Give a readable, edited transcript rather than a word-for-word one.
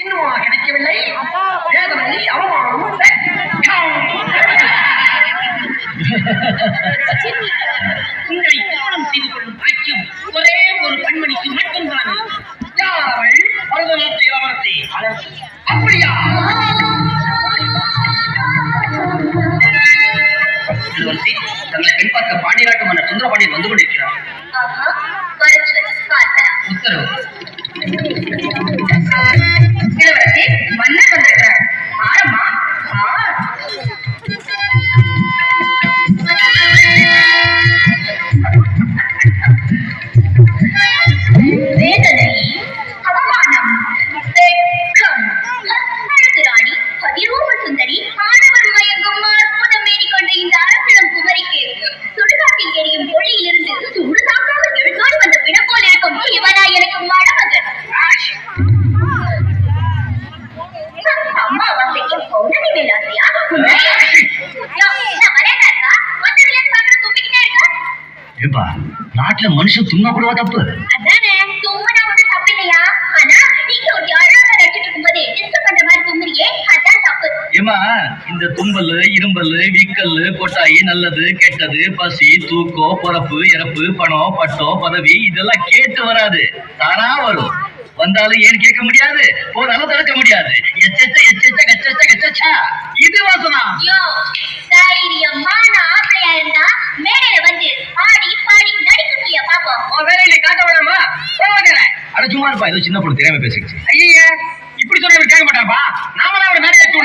இன்னும் கிடைக்கவில்லை. வேதனை அவமானம். உங்களை திருமணம் செய்து கொள்ளும் பாக்கியம் ஒரே ஒரு கண்மணிக்கு மட்டும்தான். யார் அவள்? பரதநாட்டிய இளவரசி. அப்படியா? இளவரசி, தங்களை பெண் பார்க்க பாண்டியநாட்டு மன்னர் சுந்தரபாண்டியன் வந்து கொண்டிருக்கிறார். உத்தரவு. இளவரசி, மன்னர் வந்திருக்கிறார். ஆரம்மா. வேதனை, அவமானம், வெட்கம், அழகு ராணி, பதிரூப சுந்தரி, ஆடவர் மயங்கும் அற்புதம் மேறி கொண்ட இந்த அரசிடம் குமரிக்கு சுடுகாட்டில் எரியும் ஒளியிலிருந்து சூடு தாக்காமல் எழுந்தோடு வந்த பிணம் போல் இருக்கும் இவனா எனக்கு மணமகன். அம்மா வார்த்தைக்கு பௌர்ணமி மேல் ஆசையா? நாட்டுல மனுஷன் துண்ணா கூடவா தப்பு? அதானே, தும்மனா ஒண்ணு தப்பு இல்லையா? ஆனா நீங்க ஒரு அழகா நடிச்சிட்டு இருக்கும்போது டிஸ்டர்ப் பண்ற மாதிரி தும்முறியே, அதான் தப்பு. ஏமா, இந்த தும்பல், இரும்பல், வீக்கல், கொட்டாயி, நல்லது கெட்டது, பசி, தூக்கம், பொறப்பு, இறப்பு, பணம், பட்டம், பதவி இதெல்லாம் கேட்டு வராது, தானா வரும். வந்தாலும் ஏன் கேட்க முடியாது, போனாலும் தடுக்க முடியாது. இது வாசனா. தைரியமான ஆம்பளையா இருந்தா மேடையில வந்து ஆடி பாடி நடிக்க சொல்லியா பாப்போம். வேலையில காட்ட வேணாமா? அட சும்மா இருப்பா, ஏதோ சின்ன பொண்ணு தெரியாம பேசிடுச்சு. ஐயா, இப்படி சொல்ல கேட்க மாட்டாப்பா. நாம தான் அவனை மேடை ஏற்றி